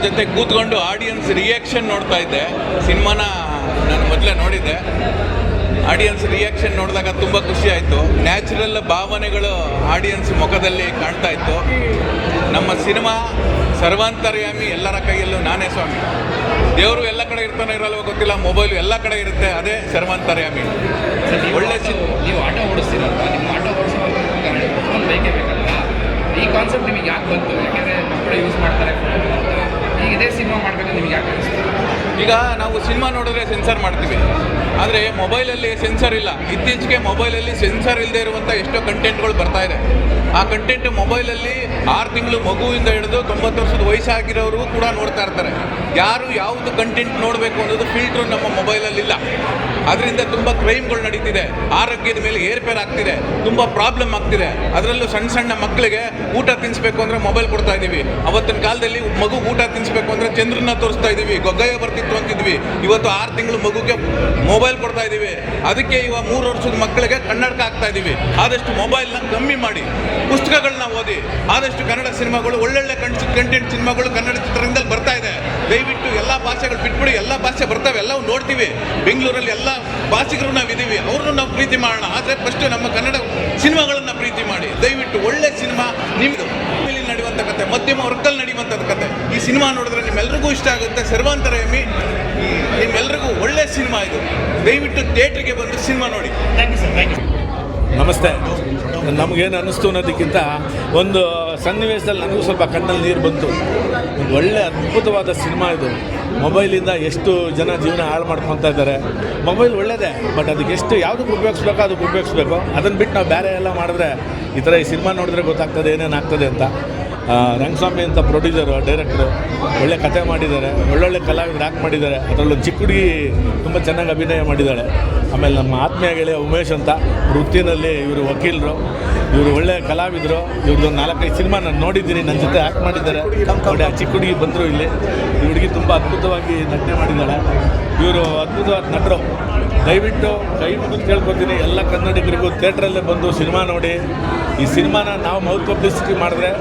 ಜೊತೆ ಕೂತ್ಕೊಂಡು audience reaction ನೋಡ್ತಾ ಇದ್ದೆ. ಸಿನಿಮಾನ ನಾನು ಮೊದಲೇ ನೋಡಿದ್ದೆ. ಆಡಿಯನ್ಸ್ ರಿಯಾಕ್ಷನ್ ನೋಡಿದಾಗ ತುಂಬ ಖುಷಿ ಆಯಿತು. ನ್ಯಾಚುರಲ್ ಭಾವನೆಗಳು ಆಡಿಯನ್ಸ್ ಮುಖದಲ್ಲಿ ಕಾಣ್ತಾ ಇತ್ತು. ನಮ್ಮ ಸಿನಿಮಾ ಸರ್ವಾಂತರ್ಯಾಮಿ, ಎಲ್ಲರ ಕೈಯಲ್ಲೂ ನಾನೇ ಸ್ವಾಮಿ. ದೇವರು ಎಲ್ಲ ಕಡೆ ಇರ್ತಾನೆ ಇರಲ್ವ ಗೊತ್ತಿಲ್ಲ, ಮೊಬೈಲು ಎಲ್ಲ ಕಡೆ ಇರುತ್ತೆ, ಅದೇ ಸರ್ವಾಂತರ್ಯಾಮಿ. ಒಳ್ಳೆ ನೀವು ಆಟೋ ಓಡಿಸ್ತೀರಲ್ವ, ನಿಮ್ಮ ಆಟೋ ಓಡಿಸೋದು ಬೇಕೇ ಬೇಕಲ್ಲ. ಈ ಕಾನ್ಸೆಪ್ಟ್ ನಿಮಗೆ ಯಾಕೆ ಬಂತು? ಯಾಕೆಂದರೆ ಮಕ್ಕಳು ಯೂಸ್ ಮಾಡ್ತಾರೆ ಈಗ ಇದೇ ಸಿನಿಮಾ ಮಾಡಬೇಕು ನಿಮಗೆ ಯಾಕೆ ಅನಿಸ್ತು? ಈಗ ನಾವು ಸಿನಿಮಾ ನೋಡಿದ್ರೆ ಸೆನ್ಸರ್ ಮಾಡ್ತೀವಿ, ಆದರೆ ಮೊಬೈಲಲ್ಲಿ ಸೆನ್ಸರ್ ಇಲ್ಲ. ಇತ್ತೀಚೆಗೆ ಮೊಬೈಲಲ್ಲಿ ಸೆನ್ಸರ್ ಇಲ್ಲದೆ ಇರುವಂಥ ಎಷ್ಟೋ ಕಂಟೆಂಟ್ಗಳು ಬರ್ತಾ ಇದೆ. ಆ ಕಂಟೆಂಟ್ ಮೊಬೈಲಲ್ಲಿ 6 ತಿಂಗಳು ಮಗುವಿಂದ ಹಿಡಿದು 90 ವರ್ಷದ ವಯಸ್ಸಾಗಿರೋರು ಕೂಡ ನೋಡ್ತಾ ಇರ್ತಾರೆ. ಯಾರು ಯಾವುದು ಕಂಟೆಂಟ್ ನೋಡಬೇಕು ಅನ್ನೋದು ಫಿಲ್ಟ್ರು ನಮ್ಮ ಮೊಬೈಲಲ್ಲಿಲ್ಲ. ಅದರಿಂದ ತುಂಬ ಕ್ರೈಮ್ಗಳು ನಡೀತಿದೆ, ಆರೋಗ್ಯದ ಮೇಲೆ ಏರ್ಪೇರ್ ಆಗ್ತಿದೆ, ತುಂಬ ಪ್ರಾಬ್ಲಮ್ ಆಗ್ತಿದೆ. ಅದರಲ್ಲೂ ಸಣ್ಣ ಸಣ್ಣ ಮಕ್ಕಳಿಗೆ ಊಟ ತಿನ್ನಿಸ್ಬೇಕು ಅಂದರೆ ಮೊಬೈಲ್ ಕೊಡ್ತಾ ಇದ್ದೀವಿ. ಅವತ್ತಿನ ಕಾಲದಲ್ಲಿ ಮಗು ಊಟ ತಿನ್ನಿಸ್ಬೇಕು ಅಂದರೆ ಚಂದ್ರನ ತೋರಿಸ್ತಾ ಇದ್ದೀವಿ, ಗೊಗ್ಗಯ್ಯ ಬರ್ತಿತ್ತು ಅಂತಿದ್ವಿ. ಇವತ್ತು 6 ತಿಂಗಳು ಮಗುಗೆ ಮೊಬೈಲ್ ಕೊಡ್ತಾ ಇದ್ದೀವಿ. ಅದಕ್ಕೆ ಇವಾಗ 3 ವರ್ಷದ ಮಕ್ಕಳಿಗೆ ಕನ್ನಡಕ ಹಾಕ್ತಾ ಇದ್ದೀವಿ. ಆದಷ್ಟು ಮೊಬೈಲ್ನ ಕಮ್ಮಿ ಮಾಡಿ, ಪುಸ್ತಕಗಳನ್ನ ಓದಿ. ಆದಷ್ಟು ಕನ್ನಡ ಸಿನಿಮಾಗಳು, ಒಳ್ಳೊಳ್ಳೆ ಕಂಟೆಂಟ್ ಸಿನಿಮಾಗಳು ಕನ್ನಡ ಚಿತ್ರರಂಗದಲ್ಲಿ ಬರ್ತಾ ಇದೆ. ದಯವಿಟ್ಟು ಎಲ್ಲ ಭಾಷೆಗಳು ಬಿಟ್ಬಿಡಿ, ಎಲ್ಲ ಭಾಷೆ ಬರ್ತವೆ, ಎಲ್ಲವೂ ನೋಡ್ತೀವಿ. ಬೆಂಗಳೂರಲ್ಲಿ ಎಲ್ಲ ಭಾಷಿಗರು ನಾವಿದ್ದೀವಿ, ಅವ್ರನ್ನೂ ನಾವು ಪ್ರೀತಿ ಮಾಡೋಣ. ಆದರೆ ಫಸ್ಟು ನಮ್ಮ ಕನ್ನಡ ಸಿನಿಮಾಗಳನ್ನು ಪ್ರೀತಿ ಮಾಡಿ. ದಯವಿಟ್ಟು ಒಳ್ಳೆ ಸಿನಿಮಾ ನಿಮ್ಮದು ನಡೆಯುವಂಥ ಕತೆ, ಮಧ್ಯಮ ವರ್ಗದಲ್ಲಿ ನಡೆಯುವಂಥದ್ದು ಕತೆ. ಈ ಸಿನಿಮಾ ನೋಡಿದ್ರೆ ನಿಮ್ಮೆಲ್ರಿಗೂ ಇಷ್ಟ ಆಗುತ್ತೆ. ಸರ್ವಾಂತರ್ಯಾಮಿ ನಿಮ್ಮೆಲ್ರಿಗೂ ಒಳ್ಳೆ ಸಿನಿಮಾ ಇದು. ದಯವಿಟ್ಟು ಥಿಯೇಟ್ರಿಗೆ ಬಂದು ಸಿನಿಮಾ ನೋಡಿ. Thank you sir, thank you. ನಮಸ್ತೆ. ನಮಗೇನು ಅನ್ನಿಸ್ತು ಅನ್ನೋದಕ್ಕಿಂತ ಒಂದು ಸನ್ನಿವೇಶದಲ್ಲಿ ನನಗೂ ಸ್ವಲ್ಪ ಕಣ್ಣಲ್ಲಿ ನೀರು ಬಂತು. ಒಂದು ಒಳ್ಳೆ ಅದ್ಭುತವಾದ ಸಿನಿಮಾ ಇದು. ಮೊಬೈಲಿಂದ ಎಷ್ಟು ಜನ ಜೀವನ ಹಾಳು ಮಾಡ್ಕೊತಾ ಇದ್ದಾರೆ. ಮೊಬೈಲ್ ಒಳ್ಳೆಯದೇ, ಬಟ್ ಅದಕ್ಕೆ ಎಷ್ಟು ಯಾವುದಕ್ಕೆ ಉಪಯೋಗಿಸ್ಬೇಕೋ ಅದಕ್ಕೆ ಉಪಯೋಗಿಸ್ಬೇಕು. ಅದನ್ನು ಬಿಟ್ಟು ನಾವು ಬೇರೆ ಎಲ್ಲ ಮಾಡಿದ್ರೆ ಈ ಥರ ಈ ಸಿನಿಮಾ ನೋಡಿದ್ರೆ ಗೊತ್ತಾಗ್ತದೆ ಏನೇನು ಆಗ್ತದೆ ಅಂತ. ರಂಗಸ್ವಾಮಿ ಅಂತ ಪ್ರೊಡ್ಯೂಸರು, ಡೈರೆಕ್ಟ್ರು ಒಳ್ಳೆ ಕತೆ ಮಾಡಿದ್ದಾರೆ, ಒಳ್ಳೊಳ್ಳೆ ಕಲಾವಿದರು ಆ್ಯಕ್ಟ್ ಮಾಡಿದ್ದಾರೆ. ಅದರಲ್ಲೊಂದು ಚಿಕ್ಕ ಹುಡುಗಿ ತುಂಬ ಚೆನ್ನಾಗಿ ಅಭಿನಯ ಮಾಡಿದ್ದಾಳೆ. ಆಮೇಲೆ ನಮ್ಮ ಆತ್ಮೀಯ ಗೆಳೆಯ ಉಮೇಶ್ ಅಂತ, ವೃತ್ತಿನಲ್ಲಿ ಇವರು ವಕೀಲರು, ಇವರು ಒಳ್ಳೆ ಕಲಾವಿದರು. ಇವ್ರದ್ದೊಂದು 4-5 ಸಿನಿಮಾ ನಾನು ನೋಡಿದ್ದೀನಿ, ನನ್ನ ಜೊತೆ ಆ್ಯಕ್ಟ್ ಮಾಡಿದ್ದಾರೆ. ನೋಡಿ ಆ ಚಿಕ್ಕ ಹುಡುಗಿ ಬಂದರು ಇಲ್ಲಿ. ಈ ಹುಡುಗಿ ತುಂಬ ಅದ್ಭುತವಾಗಿ ನಟನೆ ಮಾಡಿದ್ದಾಳೆ. ಇವರು ಅದ್ಭುತವಾದ ನಟರು. ದಯವಿಟ್ಟು ಕೈ ಮುಗಿದು ಕೇಳ್ಕೊತೀನಿ ಎಲ್ಲ ಕನ್ನಡಿಗರಿಗೂ ಥಿಯೇಟ್ರಲ್ಲೇ ಬಂದು ಸಿನಿಮಾ ನೋಡಿ. ಈ ಸಿನಿಮಾನ ನಾವು ಮೌತ್ ಪಬ್ಲಿಸಿಟಿ ಮಾಡಿದ್ರೆ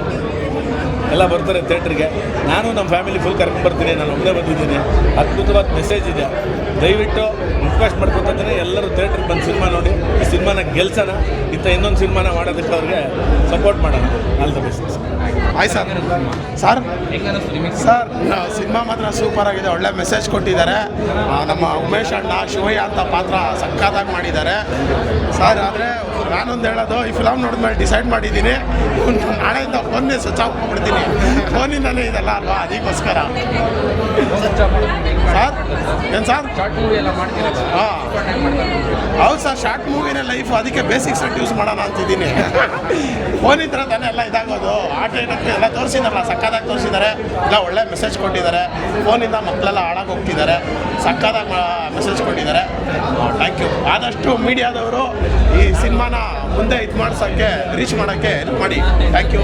ಎಲ್ಲ ಬರ್ತಾರೆ ಥಿಯೇಟ್ರಿಗೆ. ನಾನು ನಮ್ಮ ಫ್ಯಾಮಿಲಿ ಫುಲ್ ಕರ್ಕೊಂಡ್ಬರ್ತೀನಿ. ನಾನು ಒಬ್ಬನೇ ಬಂದಿದ್ದೀನಿ. ಅದ್ಭುತವಾದ ಮೆಸೇಜ್ ಇದೆ. ದಯವಿಟ್ಟು ರಿಕ್ವೆಸ್ಟ್ ಮಾಡ್ಕೊತಿದ್ದೀನಿ, ಎಲ್ಲರೂ ಥಿಯೇಟ್ರಿಗೆ ಬಂದು ಸಿನಿಮಾ ನೋಡಿ. ಈ ಸಿನಿಮಾನ ಗೆಲ್ಸೋಣ. ಇಂಥ ಇನ್ನೊಂದು ಸಿನಿಮಾನ ಮಾಡೋದಕ್ಕೆ ಅವ್ರಿಗೆ ಸಪೋರ್ಟ್ ಮಾಡೋಣ. All the best. ಆಯ್ತು ಸರ್. ಸರ್ ಸಿನಿಮಾ ಮಾತ್ರ ಸೂಪರ್ ಆಗಿದೆ. ಒಳ್ಳೆ ಮೆಸೇಜ್ ಕೊಟ್ಟಿದ್ದಾರೆ. ನಮ್ಮ ಉಮೇಶ್ ಅಣ್ಣ, ಶಿವಯ್ಯ ಅಂತ ಪಾತ್ರ ಸಕ್ಕತ್ತಾಗಿ ಮಾಡಿದ್ದಾರೆ ಸರ್. ಆದರೆ ನಾನೊಂದು ಹೇಳೋದು, ಈ ಫಿಲಮ್ ನೋಡಿದ್ಮೇಲೆ ಡಿಸೈಡ್ ಮಾಡಿದ್ದೀನಿ, ನಾಳೆಯಿಂದ ಫೋನ್ನೇ ಸ್ವಿಚ್ ಆಫ್ ಮಾಡ್ಬಿಡ್ತೀನಿ. ಫೋನಿಂದಲೇ ಇದೆಲ್ಲ ಅಲ್ವಾ, ಅದಕ್ಕೋಸ್ಕರ ಸರ್. ಏನು ಸರ್? ಶಾರ್ಟ್ ಮೂವಿ ಎಲ್ಲ ಮಾಡ್ತೀರಲ್ಲ? ಹಾಂ ಹೌದು ಸರ್, ಶಾರ್ಟ್ ಮೂವಿನೇ ಲೈಫ್. ಅದಕ್ಕೆ ಬೇಸಿಕ್ ಸೆಟ್ ಯೂಸ್ ಮಾಡೋಣ ಅಂತಿದ್ದೀನಿ. ಫೋನಿನ ಥರ ತಾನೇ ಎಲ್ಲ ಇದಾಗೋದು. ಆಟಕ್ಕೆ ಎಲ್ಲ ತೋರಿಸಿದಾರಲ್ಲ, ಸಕ್ಕತ್ತಾಗಿ ತೋರಿಸಿದ್ದಾರೆ. ಎಲ್ಲ ಒಳ್ಳೆ ಮೆಸೇಜ್ ಕೊಟ್ಟಿದ್ದಾರೆ. ಫೋನಿಂದ ಮಕ್ಕಳೆಲ್ಲ ಹಾಳಾಗಿ ಹೋಗ್ತಿದ್ದಾರೆ, ಸಕ್ಕತ್ತಾಗಿ ಮೆಸೇಜ್ ಕೊಟ್ಟಿದ್ದಾರೆ. Thank you. ಆದಷ್ಟು ಮೀಡಿಯಾದವರು ಈ ಸಿನಿಮಾನ ಮುಂದೆ ಇದು ಮಾಡ್ಸೋಕ್ಕೆ, ರೀಚ್ ಮಾಡೋಕ್ಕೆ ಹೆಲ್ಪ್ ಮಾಡಿ. Thank you.